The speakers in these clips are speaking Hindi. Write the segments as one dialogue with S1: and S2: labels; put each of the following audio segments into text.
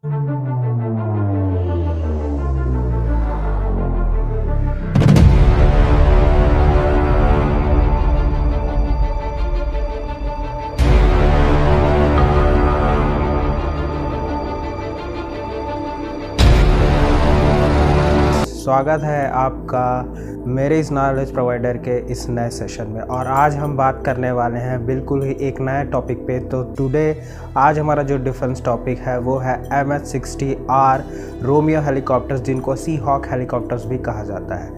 S1: स्वागत है आपका मेरे इस नॉलेज प्रोवाइडर के इस नए सेशन में। और आज हम बात करने वाले हैं बिल्कुल ही एक नए टॉपिक पे। तो टुडे आज हमारा जो डिफेंस टॉपिक है वो है MH-60R रोमियो हेलीकॉप्टर्स, जिनको सी हॉक हेलीकॉप्टर्स भी कहा जाता है।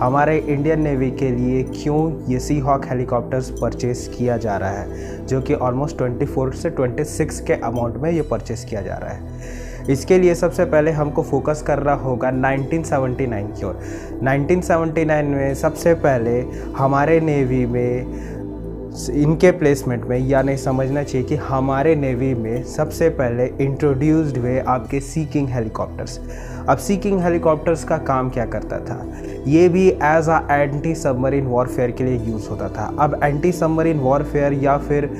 S1: हमारे इंडियन नेवी के लिए क्यों ये सी हॉक हेलीकॉप्टर्स परचेज़ किया जा रहा है, जो कि ऑलमोस्ट 24 से 26 के अमाउंट में ये परचेज़ किया जा रहा है। इसके लिए सबसे पहले हमको फोकस करना होगा 1979 की ओर। 1979 में सबसे पहले हमारे नेवी में इनके प्लेसमेंट में, यानी समझना चाहिए कि हमारे नेवी में सबसे पहले इंट्रोड्यूस्ड हुए आपके सी किंग हेलीकॉप्टर्स। अब सी किंग हेलीकॉप्टर्स का काम क्या करता था, ये भी एज आ एंटी सबमरीन वॉरफेयर के लिए यूज़ होता था। अब एंटी सबमरीन वॉरफेयर या फिर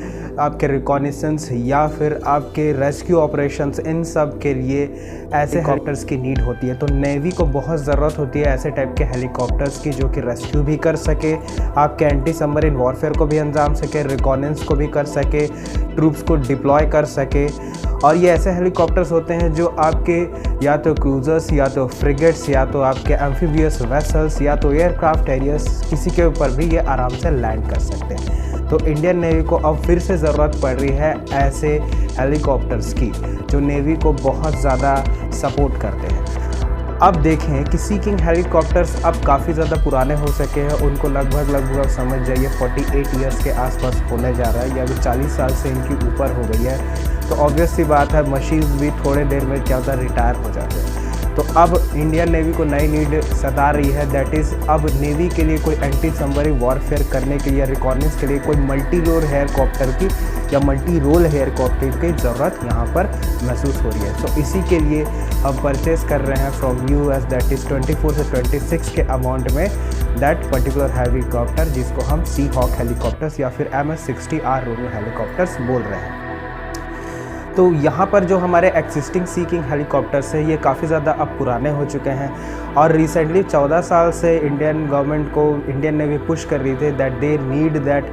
S1: आपके रिकॉनिसेंस या फिर आपके रेस्क्यू ऑपरेशंस, इन सब के लिए ऐसे हेलीकॉप्टर्स की नीड होती है। तो नेवी को बहुत ज़रूरत होती है ऐसे टाइप के हेलीकॉप्टर्स की, जो कि रेस्क्यू भी कर सके, आपके एंटी सबमरीन वॉरफेयर को भी अंजाम सके, रिकॉनेंस को भी कर सके, ट्रूप्स को डिप्लॉय कर सके। और ये ऐसे हेलीकॉप्टर्स होते हैं जो आपके या तो क्रूजर्स या तो फ्रिगेट्स या तो आपके एम्फीबियस वेसल्स या तो एयरक्राफ्ट कैरियर्स, किसी के ऊपर भी ये आराम से लैंड कर सकते हैं। तो इंडियन नेवी को अब फिर से ज़रूरत पड़ रही है ऐसे हेलीकॉप्टर्स की, जो नेवी को बहुत ज़्यादा सपोर्ट करते हैं। अब देखें कि सी किंग हेलीकॉप्टर्स अब काफ़ी ज़्यादा पुराने हो सके हैं। उनको लगभग समझ जाइए 48 ईयर्स के आसपास होने जा रहा है, या फिर 40 साल से इनकी ऊपर हो गई है। तो ऑब्वियस सी बात है, मशीन्स भी थोड़े देर में क्या होता है, रिटायर हो जाते हैं। तो अब इंडियन नेवी को नई नीड सता रही है, दैट इज़ अब नेवी के लिए कोई एंटी सबमरीन वॉरफेयर करने के लिए, रिकॉनेंस के लिए कोई मल्टी रोल हेलीकॉप्टर की या मल्टी रोल हेलीकॉप्टर की ज़रूरत यहाँ पर महसूस हो रही है। तो इसी के लिए हम परचेज़ कर रहे हैं फ्रॉम US, दैट इज़ 24 से 26 के अमाउंट में दैट पर्टिकुलर हेलीकॉप्टर, जिसको हम सी हॉक हेलीकॉप्टर्स या फिर MH-60R रोमियो हेलीकॉप्टर्स बोल रहे हैं। तो यहाँ पर जो हमारे एक्सिस्टिंग सी किंग हेलीकॉप्टर्स हैं, ये काफ़ी ज़्यादा अब पुराने हो चुके हैं। और रिसेंटली 14 साल से इंडियन गवर्नमेंट को इंडियन नेवी पुश कर रही थी that they need that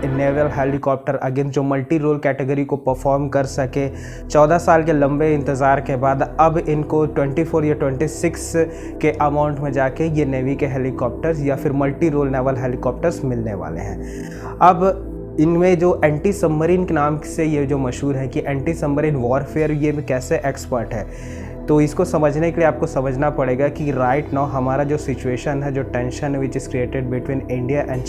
S1: naval helicopter again, जो मल्टी रोल कैटेगरी को परफॉर्म कर सके। 14 साल के लंबे इंतज़ार के बाद अब इनको 24 या 26 के अमाउंट में जाके ये नेवी के हेलीकॉप्टर्स या फिर मल्टी रोल नेवल हेलीकॉप्टर्स मिलने वाले हैं। अब इनमें जो एंटी सबमरीन के नाम से ये जो मशहूर है कि एंटी सबमरीन वॉरफेयर, ये कैसे एक्सपर्ट है, तो इसको समझने के लिए आपको समझना पड़ेगा कि राइट नाउ हमारा जो सिचुएशन है, जो टेंशन है which is created between India and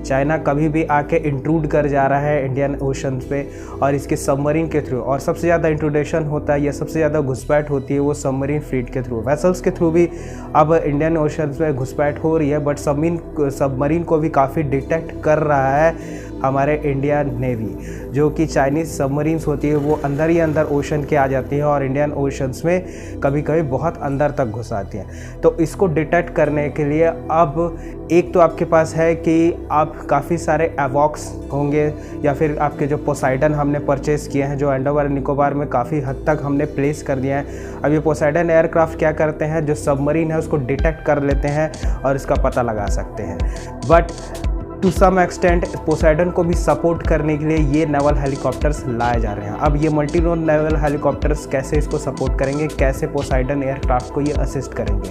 S1: China कभी भी आके इंट्रूड कर जा रहा है इंडियन ओशन पे, और इसके सबमरीन के थ्रू। और सबसे ज़्यादा इंट्रोडक्शन होता है या सबसे ज़्यादा घुसपैठ होती है वो सबमरीन फ्लीट के थ्रू। वेसल्स के थ्रू भी अब इंडियन ओशन में घुसपैठ हो रही है, बट सबमरीन को भी काफ़ी डिटेक्ट कर रहा है हमारे इंडियन नेवी। जो कि चाइनीज़ सबमरीन्स होती है वो अंदर ही अंदर ओशन के आ जाती हैं और इंडियन ओशंस में कभी कभी बहुत अंदर तक घुस आती हैं। तो इसको डिटेक्ट करने के लिए अब एक तो आपके पास है कि आप काफ़ी सारे एवॉक्स होंगे, या फिर आपके जो पोसाइडन हमने परचेज़ किए हैं, जो अंडमान निकोबार में काफ़ी हद तक हमने प्लेस कर दिया है। अब ये पोसाइडन एयरक्राफ्ट क्या करते हैं, जो सबमरीन है उसको डिटेक्ट कर लेते हैं और इसका पता लगा सकते हैं। But to some extent Poseidon को भी सपोर्ट करने के लिए ये नेवल हेलीकॉप्टर्स लाए जा रहे हैं। अब ये मल्टी रोल नेवल हेलीकॉप्टर्स कैसे इसको सपोर्ट करेंगे, कैसे पोसाइडन एयरक्राफ्ट को ये असिस्ट करेंगे।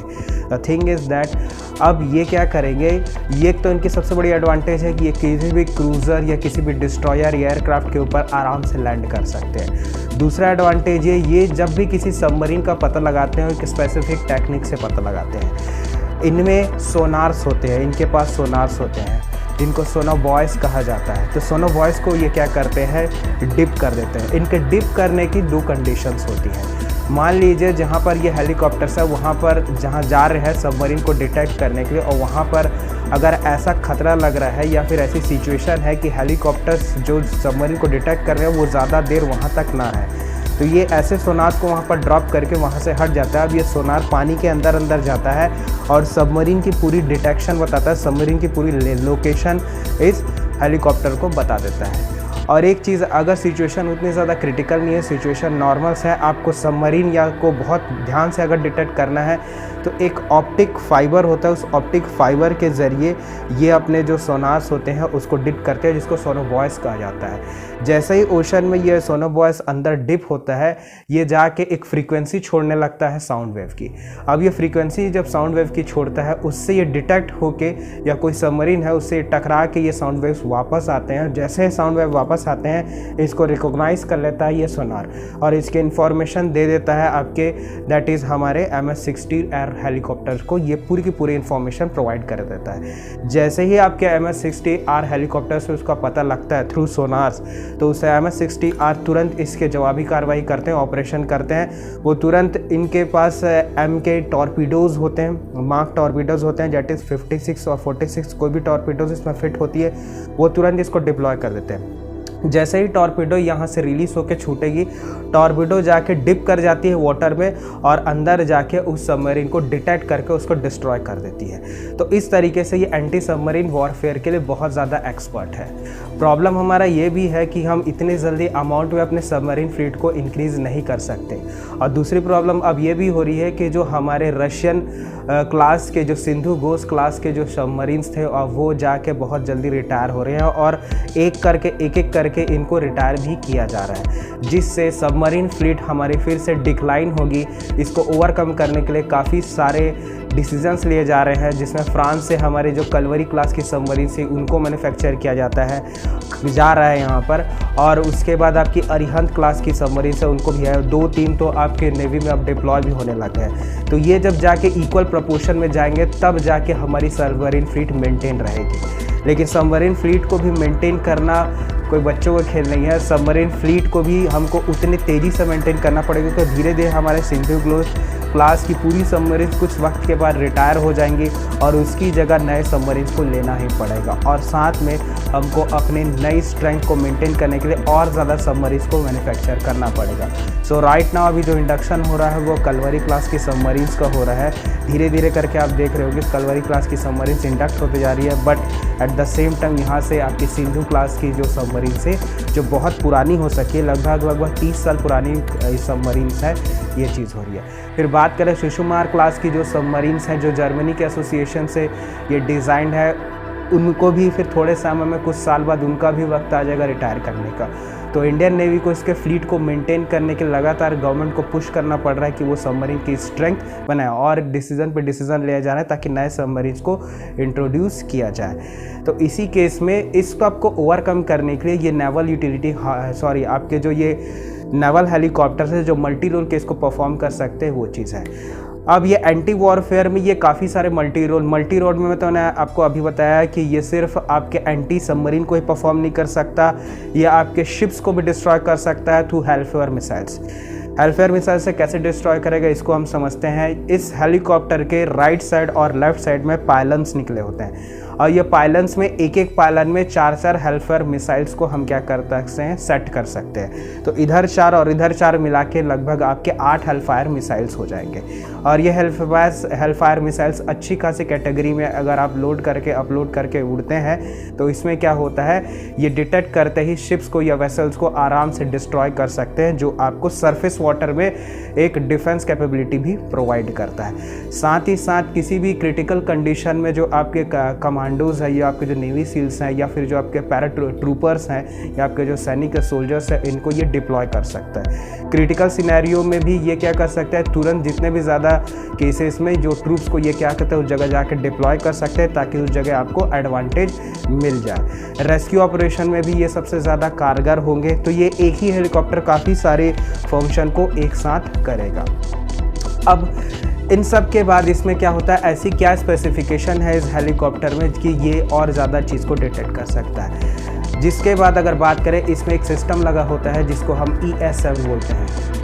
S1: द थिंग इज़ दैट अब ये क्या करेंगे, ये तो इनकी सबसे बड़ी एडवांटेज है कि ये किसी भी क्रूज़र या किसी भी डिस्ट्रॉयर एयरक्राफ्ट के ऊपर आराम से लैंड कर सकते हैं। दूसरा एडवांटेज ये जब भी किसी सबमरीन का पता लगाते हैं, एक स्पेसिफिक टेक्निक से पता लगाते हैं। इनमें सोनार्स होते हैं, इनके पास सोनार्स होते हैं जिनको सोनो बॉयज़ कहा जाता है। तो सोनो बॉयज़ को ये क्या करते हैं, डिप कर देते हैं। इनके डिप करने की दो कंडीशंस होती हैं। मान लीजिए जहाँ पर ये हेलीकॉप्टर्स है, वहाँ पर जहाँ जा रहे हैं सबमरीन को डिटेक्ट करने के लिए, और वहाँ पर अगर ऐसा खतरा लग रहा है या फिर ऐसी सिचुएशन है कि हेलीकॉप्टर्स जो सबमरीन को डिटेक्ट कर रहे हैं वो ज़्यादा देर वहाँ तक ना रहे, तो ये ऐसे सोनार को वहाँ पर ड्रॉप करके वहाँ से हट जाता है। अब ये सोनार पानी के अंदर जाता है और सबमरीन की पूरी डिटेक्शन बताता है, सबमरीन की पूरी लोकेशन इस हेलीकॉप्टर को बता देता है। और एक चीज़, अगर सिचुएशन उतनी ज़्यादा क्रिटिकल नहीं है, सिचुएशन नॉर्मल्स है, आपको सबमरीन या को बहुत ध्यान से अगर डिटेक्ट करना है तो एक ऑप्टिक फाइबर होता है, उस ऑप्टिक फाइबर के ज़रिए ये अपने जो सोनार्स होते हैं उसको डिप करते हैं, जिसको सोनोबॉयस कहा जाता है। जैसे ही ओशन में ये सोनोबॉयस अंदर डिप होता है, ये जाके एक फ्रीक्वेंसी छोड़ने लगता है साउंड वेव की। अब ये फ्रीक्वेंसी जब साउंड वेव की छोड़ता है, उससे ये डिटेक्ट होके या कोई सबमरीन है उससे टकरा के ये साउंड वेव्स वापस आते हैं। जैसे ही साउंड वेव वापस आते हैं, इसको रिकॉग्नाइज कर लेता है ये सोनार और इसके इन्फॉर्मेशन दे देता है आपके, दैट इज़ हमारे MS-60R हेलीकॉप्टर को ये पूरी की पूरी इन्फॉर्मेशन प्रोवाइड कर देता है। जैसे ही आपके MS-60R हेलीकॉप्टर से उसका पता लगता है थ्रू सोनार्स, तो उसे MS-60R तुरंत इसके जवाबी कार्रवाई करते हैं, ऑपरेशन करते हैं। वो तुरंत इनके पास MK टॉर्पीडोज़ होते हैं, मार्क टॉर्पीडोज़ होते हैं, दैट इज़ 56 और 46 कोई भी टॉर्पीडोज़ इसमें फिट होती है, वो तुरंत इसको डिप्लॉय कर देते हैं। जैसे ही टॉर्पीडो यहाँ से रिलीज़ होकर छूटेगी, टॉर्पीडो जाके डिप कर जाती है वाटर में और अंदर जाके उस सबमरीन को डिटेक्ट करके उसको डिस्ट्रॉय कर देती है। तो इस तरीके से ये एंटी सबमरीन वॉरफेयर के लिए बहुत ज़्यादा एक्सपर्ट है। प्रॉब्लम हमारा ये भी है कि हम इतने जल्दी अमाउंट में अपने सबमरीन फ्लीट को इंक्रीज़ नहीं कर सकते। और दूसरी प्रॉब्लम अब ये भी हो रही है कि जो हमारे रशियन क्लास के, जो सिंधु घोष क्लास के जो सबमरीन्स थे, और वो जाके बहुत जल्दी रिटायर हो रहे हैं और एक एक करके इनको रिटायर भी किया जा रहा है, जिससे सबमरीन फ्लीट हमारी फिर से डिक्लाइन होगी। इसको ओवरकम करने के लिए काफ़ी सारे डिसीजंस लिए जा रहे हैं, जिसमें फ्रांस से हमारे जो कलवरी क्लास की सबमरीन से उनको मैन्युफैक्चर किया जा रहा है यहाँ पर, और उसके बाद आपकी अरिहंत क्लास की सबमरीन से उनको भी है, 2-3 तो आपके नेवी में अब डिप्लॉय भी होने लगे हैं। तो ये जब जाके इक्वल प्रपोर्शन में जाएंगे, तब जाके हमारी सबमरीन फ्लीट मेंटेन रहेगी। लेकिन सबमरीन फ्लीट को भी मेंटेन करना कोई बच्चों का खेल नहीं है। सबमरीन फ्लीट को भी हमको उतनी तेज़ी से मेंटेन करना पड़ेगा, तो धीरे धीरे हमारे सिंधु क्लास की पूरी सबमरीन कुछ वक्त के बाद रिटायर हो जाएंगी और उसकी जगह नए सबमरीन को लेना ही पड़ेगा। और साथ में हमको अपने नई स्ट्रेंथ को मेंटेन करने के लिए और ज़्यादा सबमरीन को मैन्युफैक्चर करना पड़ेगा। सो राइट नाउ अभी जो इंडक्शन हो रहा है वो कलवरी क्लास की सबमरीन्स का हो रहा है। धीरे धीरे करके आप देख रहे होगे कलवरी क्लास की सबमरीन्स इंडक्ट होते जा रही है, but at the same time यहाँ से आपकी सिंधु क्लास की जो सबमरीन से जो बहुत पुरानी हो सकी है, लगभग 30 साल पुरानी सबमरीन्स है, ये चीज़ हो रही है। फिर बात करें सुषुमार क्लास की जो सबमरीन्स हैं, जो जर्मनी के एसोसिएशन से ये डिज़ाइंड है, उनको भी फिर थोड़े समय में, कुछ साल बाद उनका भी वक्त आ जाएगा रिटायर करने का। तो इंडियन नेवी को इसके फ्लीट को मेंटेन करने के लगातार गवर्नमेंट को पुश करना पड़ रहा है कि वो सबमरीन की स्ट्रेंथ बनाए, और डिसीजन पे डिसीजन लिया जा रहा है ताकि नए सबमरीन्स को इंट्रोड्यूस किया जाए। तो इसी केस में इसको आपको ओवरकम करने के लिए ये नेवल यूटिलिटी आपके जो ये नेवल हेलीकॉप्टर है जो मल्टी रोल केस को परफॉर्म कर सकते हैं, वो चीज़ है। अब ये एंटी वॉरफेयर में ये काफ़ी सारे मल्टी रोल में तो मैंने आपको अभी बताया कि ये सिर्फ आपके एंटी सबमरीन को ही परफॉर्म नहीं कर सकता, ये आपके शिप्स को भी डिस्ट्रॉय कर सकता है थ्रू हेलफेयर मिसाइल्स। हेलफेयर मिसाइल से कैसे डिस्ट्रॉय करेगा इसको हम समझते हैं। इस हेलीकॉप्टर के राइट साइड और लेफ्ट साइड में पायलन्स निकले होते हैं, और ये पायलन्स में एक पायलन में 4 हेलफेयर मिसाइल्स को हम क्या कर सकते हैं, सेट कर सकते हैं। तो इधर 4 और इधर 4 मिला के लगभग आपके 8 हेलफायर मिसाइल्स हो जाएंगे। और ये हेलफायर मिसाइल्स अच्छी खासी कैटेगरी में अगर आप अपलोड करके उड़ते हैं, तो इसमें क्या होता है, ये डिटेक्ट करते ही शिप्स को या वेसल्स को आराम से डिस्ट्रॉय कर सकते हैं, जो आपको सरफेस वाटर में एक डिफेंस कैपेबिलिटी भी प्रोवाइड करता है। साथ ही साथ किसी भी क्रिटिकल कंडीशन में जो आपके कमांडोज है, या आपके जो नेवी सील्स हैं, या फिर जो आपके पैरा ट्रूपर्स हैं, या आपके जो सैनिक सोल्जर्स हैं, इनको ये डिप्लॉय कर सकता है। क्रिटिकल सिनेरियो में भी ये क्या कर सकता है, तुरंत जितने भी ज़्यादा केसेस में जो ट्रूप्स को ये क्या करते हैं उस जगह जाके डिप्लॉय कर सकते हैं, ताकि उस जगह आपको एडवांटेज मिल जाए। रेस्क्यू ऑपरेशन में भी ये सबसे ज़्यादा कारगर होंगे। तो ये एक ही हेलीकॉप्टर काफ़ी सारे फंक्शन को एक साथ करेगा। अब इन सब के बाद इसमें क्या होता है, ऐसी क्या स्पेसिफिकेशन है इस हेलीकॉप्टर में कि ये और ज़्यादा चीज़ को डिटेक्ट कर सकता है। जिसके बाद अगर बात करें, इसमें एक सिस्टम लगा होता है जिसको हम ESM बोलते हैं।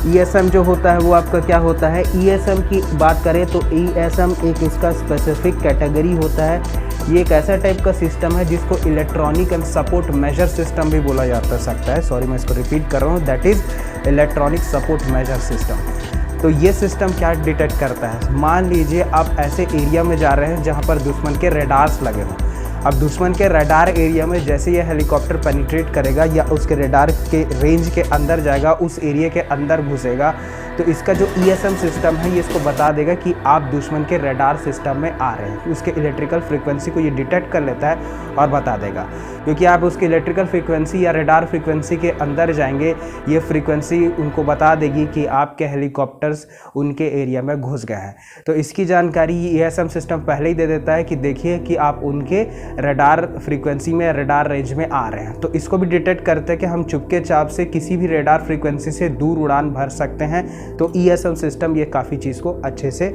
S1: ESM जो होता है वो आपका क्या होता है, ESM की बात करें तो ESM एक इसका स्पेसिफिक कैटेगरी होता है। ये एक ऐसा टाइप का सिस्टम है जिसको electronic and support measure system भी बोला जाता सकता है। सॉरी, मैं इसको रिपीट कर रहा हूँ, that is electronic support measure system. तो ये सिस्टम क्या डिटेक्ट करता है, मान लीजिए आप ऐसे एरिया में जा रहे हैं जहाँ पर दुश्मन के रेडार्स लगे हों। अब दुश्मन के रडार एरिया में जैसे ये हेलीकॉप्टर पेनिट्रेट करेगा या उसके रडार के रेंज के अंदर जाएगा, उस एरिया के अंदर घुसेगा, तो इसका जो ESM सिस्टम है ये इसको बता देगा कि आप दुश्मन के रडार सिस्टम में आ रहे हैं। उसके इलेक्ट्रिकल फ्रीक्वेंसी को ये डिटेक्ट कर लेता है और बता देगा, क्योंकि आप उसके इलेक्ट्रिकल फ्रीक्वेंसी या रडार फ्रीक्वेंसी के अंदर जाएंगे, ये फ्रीक्वेंसी उनको बता देगी कि आपके हेलीकॉप्टर्स उनके एरिया में घुस गए हैं। तो इसकी जानकारी ESM सिस्टम पहले ही दे देता है कि देखिए कि आप उनके रडार फ्रीक्वेंसी में, रडार रेंज में आ रहे हैं। तो इसको भी डिटेक्ट करते हैं कि हम चुपके चाप से किसी भी रडार फ्रीक्वेंसी से दूर उड़ान भर सकते हैं। तो ESM सिस्टम ये काफ़ी चीज़ को अच्छे से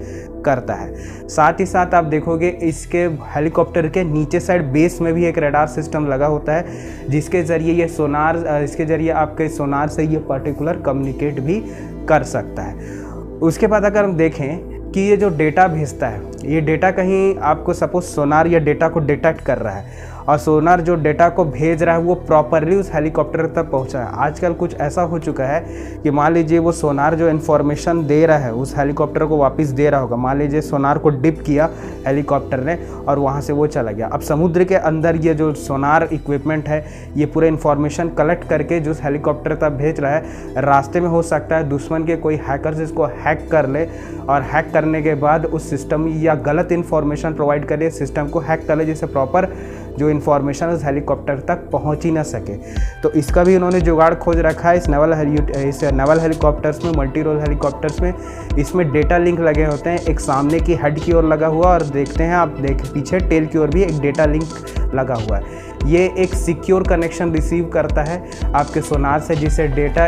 S1: करता है। साथ ही साथ आप देखोगे इसके हेलीकॉप्टर के नीचे साइड बेस में भी एक रडार सिस्टम लगा होता है, जिसके ज़रिए ये सोनार, इसके ज़रिए आपके सोनार से ये पर्टिकुलर कम्युनिकेट भी कर सकता है। उसके बाद अगर हम देखें कि ये जो डेटा भेजता है, ये डेटा कहीं आपको सपोज सोनार या डेटा को डिटेक्ट कर रहा है और सोनार जो डेटा को भेज रहा है वो प्रॉपरली उस हेलीकॉप्टर तक पहुंचा है। आजकल कुछ ऐसा हो चुका है कि मान लीजिए वो सोनार जो इन्फॉर्मेशन दे रहा है उस हेलीकॉप्टर को वापस दे रहा होगा। मान लीजिए सोनार को डिप किया हेलीकॉप्टर ने और वहाँ से वो चला गया। अब समुद्र के अंदर ये जो सोनार इक्विपमेंट है ये पूरे इन्फॉर्मेशन कलेक्ट करके जो हेलीकॉप्टर तक भेज रहा है, रास्ते में हो सकता है दुश्मन के कोई हैकर्स इसको हैक कर ले और हैक करने के बाद उस सिस्टम या गलत इन्फॉर्मेशन प्रोवाइड करे, सिस्टम को हैक कर ले, जिससे प्रॉपर जो इन्फॉर्मेशन उस हेलीकॉप्टर तक पहुंच ही ना सके। तो इसका भी उन्होंने जुगाड़ खोज रखा है इस नेवल हेलीकॉप्टर्स में, मल्टी रोल हेलीकॉप्टर्स में। इसमें डेटा लिंक लगे होते हैं, एक सामने की हेड की ओर लगा हुआ और देखते हैं आप पीछे टेल की ओर भी एक डेटा लिंक लगा हुआ है। ये एक सिक्योर कनेक्शन रिसीव करता है आपके सोनार से, जिससे डेटा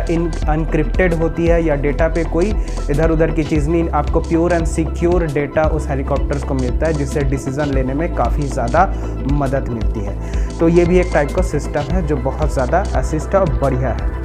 S1: अनक्रिप्टेड होती है या डेटा पे कोई इधर उधर की चीज़ नहीं, आपको प्योर एंड सिक्योर डेटा उस हेलीकॉप्टर्स को मिलता है, जिससे डिसीजन लेने में काफ़ी ज़्यादा मदद मिलती है। तो ये भी एक टाइप का सिस्टम है जो बहुत ज़्यादा असिस्ट और बढ़िया है।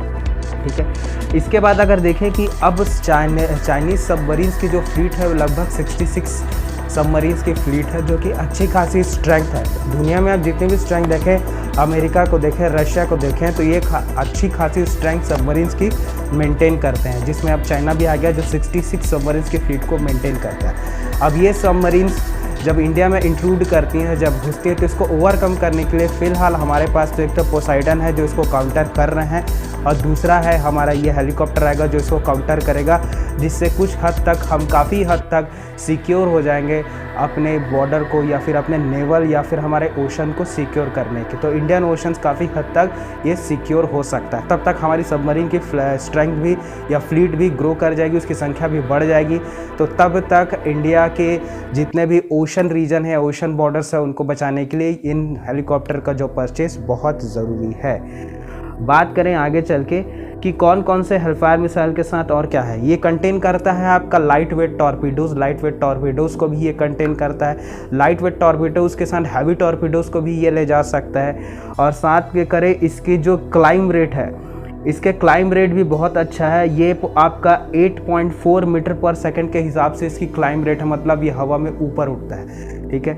S1: ठीक है, इसके बाद अगर देखें कि अब चाइनीज़ सबमरीन्स की जो फ्लीट है वो लगभग 66 सबमरीन्स की फ्लीट है, जो कि अच्छी खासी स्ट्रेंथ है। दुनिया में आप जितने भी स्ट्रेंथ देखें, अमेरिका को देखें, रशिया को देखें, तो ये अच्छी खासी स्ट्रेंथ सबमरीन्स की मेंटेन करते हैं, जिसमें अब चाइना भी आ गया जो 66 सबमरीन्स की फ्लीट को मेंटेन करता है। अब ये सबमरीन्स जब इंडिया में इंक्लूड करती हैं, जब घुसती है, तो इसको ओवरकम करने के लिए फ़िलहाल हमारे पास तो एक तो पोसाइडन है जो इसको काउंटर कर रहे हैं, और दूसरा है हमारा ये हेलीकॉप्टर आएगा जो इसको काउंटर करेगा, जिससे कुछ हद तक हम काफ़ी हद तक सिक्योर हो जाएंगे अपने बॉर्डर को या फिर अपने नेवल या फिर हमारे ओशन को सिक्योर करने के। तो इंडियन ओशंस काफ़ी हद तक ये सिक्योर हो सकता है। तब तक हमारी सबमरीन की स्ट्रेंथ भी या फ्लीट भी ग्रो कर जाएगी, उसकी संख्या भी बढ़ जाएगी। तो तब तक इंडिया के जितने भी ओशन रीजन है, ओशन बॉर्डर्स है, उनको बचाने के लिए इन हेलीकॉप्टर का जो परचेस बहुत ज़रूरी है। बात करें आगे चल के कि कौन कौन से हेलफायर मिसाइल के साथ और क्या है, ये कंटेन करता है आपका लाइट वेट टॉर्पीडोज़। लाइट वेट टॉर्पीडोज़ को भी ये कंटेन करता है। लाइट वेट टॉर्पीडोज़ के साथ हैवी टॉर्पीडोज़ को भी ये ले जा सकता है। और साथ के करें इसकी जो क्लाइम रेट है, इसके क्लाइम रेट भी बहुत अच्छा है। ये आपका 8.4 मीटर पर सेकंड के हिसाब से इसकी क्लाइम रेट है, मतलब ये हवा में ऊपर उठता है। ठीक है,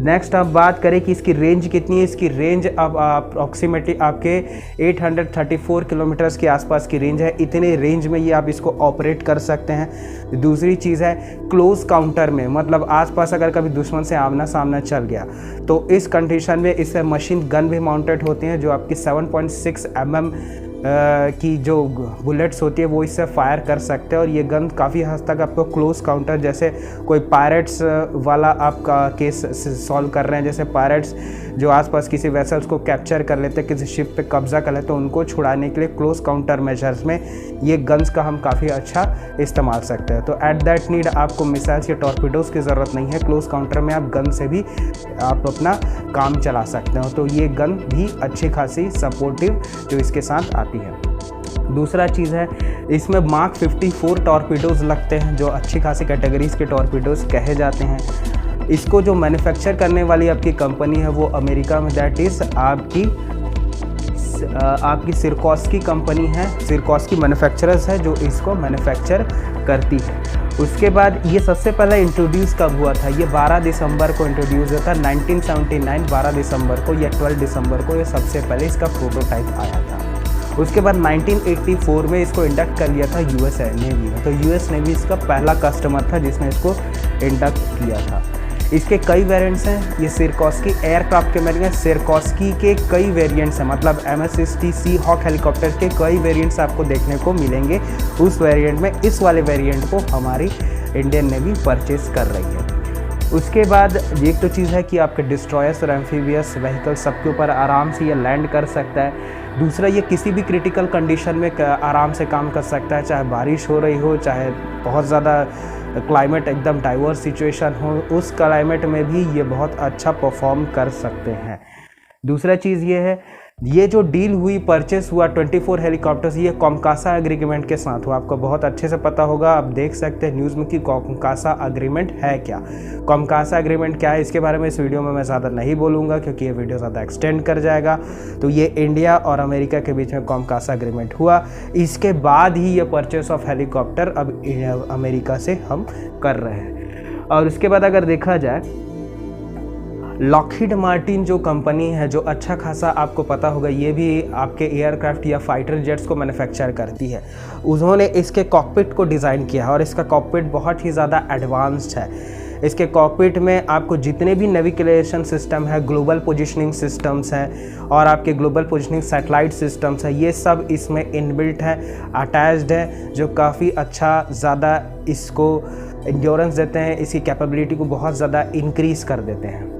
S1: नेक्स्ट आप बात करें कि इसकी रेंज कितनी है। इसकी रेंज अब अप्रॉक्सीमेटली आपके 834 किलोमीटर्स के आसपास की रेंज है। इतने रेंज में ये आप इसको ऑपरेट कर सकते हैं। दूसरी चीज़ है क्लोज काउंटर में, मतलब आसपास अगर कभी दुश्मन से आमना सामना चल गया तो इस कंडीशन में इससे मशीन गन भी माउंटेड होती हैं, जो आपकी 7.6 mm की जो बुलेट्स होती है वो इससे फायर कर सकते हैं। और ये गन काफ़ी हद तक आपको क्लोज काउंटर, जैसे कोई पायरेट्स वाला आपका केस सॉल्व कर रहे हैं, जैसे पायरेट्स जो आसपास किसी वेसल्स को कैप्चर कर लेते हैं, किसी शिप पे कब्जा कर लेते हैं, उनको छुड़ाने के लिए क्लोज काउंटर मेजर्स में ये गन्स का हम काफ़ी अच्छा इस्तेमाल सकते हैं। तो एट दैट नीड आपको मिसाइल्स या टॉर्पीडोज़ की ज़रूरत नहीं है, क्लोज काउंटर में आप गन से भी आप अपना काम चला सकते हो। तो ये गन भी अच्छी खासी सपोर्टिव जो इसके साथ आती है। दूसरा चीज़ है इसमें मार्क 54 टॉर्पीडोज़ लगते हैं, जो अच्छी खासी कैटेगरीज़ के टॉर्पीडोज़ कहे जाते हैं। इसको जो मैन्युफैक्चर करने वाली आपकी कंपनी है वो अमेरिका में, दैट इज़ आपकी सिरकॉस्की कंपनी है। सिरकॉस्की मैन्युफैक्चरर्स है जो इसको मैन्युफैक्चर करती है। उसके बाद ये सबसे पहले इंट्रोड्यूस कब हुआ था, ये 12 दिसंबर को इंट्रोड्यूस हुआ था 1979, 12 दिसंबर को या 12 दिसंबर को ये सबसे पहले इसका प्रोटोटाइप आया था। उसके बाद 1984 में इसको इंडक्ट कर लिया था यूएस नेवी में। तो यूएस नेवी इसका पहला कस्टमर था जिसने इसको इंडक्ट किया था। इसके कई वेरिएंट्स हैं। ये सिरकॉस्की एयरक्राफ्ट के मेरे सिरकॉस्की के कई वेरिएंट्स हैं, मतलब MSST सीहॉक हेलीकॉप्टर के कई वेरिएंट्स आपको देखने को मिलेंगे उस वेरिएंट में। इस वाले वेरिएंट को हमारी इंडियन नेवी परचेज कर रही है। उसके बाद एक तो चीज़ है कि आपके डिस्ट्रॉयर्स और एम्फीबियस व्हीकल सबके ऊपर आराम से ये लैंड कर सकता है। दूसरा, ये किसी भी क्रिटिकल कंडीशन में आराम से काम कर सकता है, चाहे बारिश हो रही हो, चाहे बहुत ज़्यादा क्लाइमेट एकदम डाइवर्स सिचुएशन हो, उस क्लाइमेट में भी ये बहुत अच्छा परफॉर्म कर सकते हैं। दूसरा चीज़ ये है, ये जो डील हुई, परचेस हुआ 24 हेलीकॉप्टर्स, ये कॉमकासा एग्रीमेंट के साथ हुआ। आपको बहुत अच्छे से पता होगा, आप देख सकते हैं न्यूज़ में कि कॉमकासा एग्रीमेंट है क्या। कॉमकासा एग्रीमेंट क्या है, इसके बारे में इस वीडियो में मैं ज़्यादा नहीं बोलूँगा क्योंकि ये वीडियो ज़्यादा एक्सटेंड कर जाएगा। तो ये इंडिया और अमेरिका के बीच में कॉमकासा एग्रीमेंट हुआ। इसके बाद ही ये परचेस ऑफ हेलीकॉप्टर अब अमेरिका से हम कर रहे हैं। और उसके बाद अगर देखा जाए, लॉकहीड मार्टिन जो कंपनी है, जो अच्छा खासा आपको पता होगा, ये भी आपके एयरक्राफ्ट या फाइटर जेट्स को मैन्युफैक्चर करती है। उन्होंने इसके कॉकपिट को डिज़ाइन किया है और इसका कॉकपिट बहुत ही ज़्यादा एडवांस्ड है। इसके कॉकपिट में आपको जितने भी नेविगेशन सिस्टम है, ग्लोबल पोजिशनिंग सिस्टम्स हैं और आपके ग्लोबल पोजिशनिंग सैटेलाइट सिस्टम्स हैं, ये सब इसमें इनबिल्ट है, अटैच्ड है, जो काफ़ी अच्छा ज़्यादा इसको इंड्योरेंस देते हैं, इसकी कैपेबिलिटी को बहुत ज़्यादा इंक्रीज़ कर देते हैं।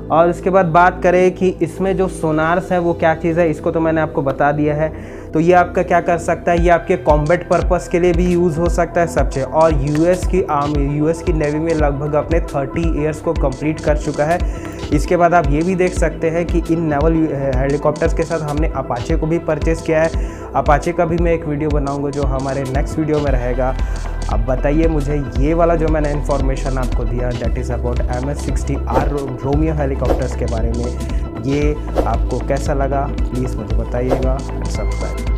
S1: और उसके बाद बात करें कि इसमें जो सोनार्स है वो क्या चीज़ है, इसको तो मैंने आपको बता दिया है। तो ये आपका क्या कर सकता है, ये आपके कॉम्बैट पर्पस के लिए भी यूज़ हो सकता है सबसे। और यूएस की नेवी में लगभग अपने 30 ईयर्स को कंप्लीट कर चुका है। इसके बाद आप ये भी देख सकते हैं कि इन नेवल हेलीकॉप्टर्स के साथ हमने अपाचे को भी परचेज़ किया है। अपाचे का भी मैं एक वीडियो बनाऊंगा जो हमारे नेक्स्ट वीडियो में रहेगा। अब बताइए मुझे, ये वाला जो मैंने इन्फॉर्मेशन आपको दिया, that is about MS-60R Romeo helicopters के बारे में, ये आपको कैसा लगा प्लीज़ मुझे बताइएगा। सब्सक्राइब।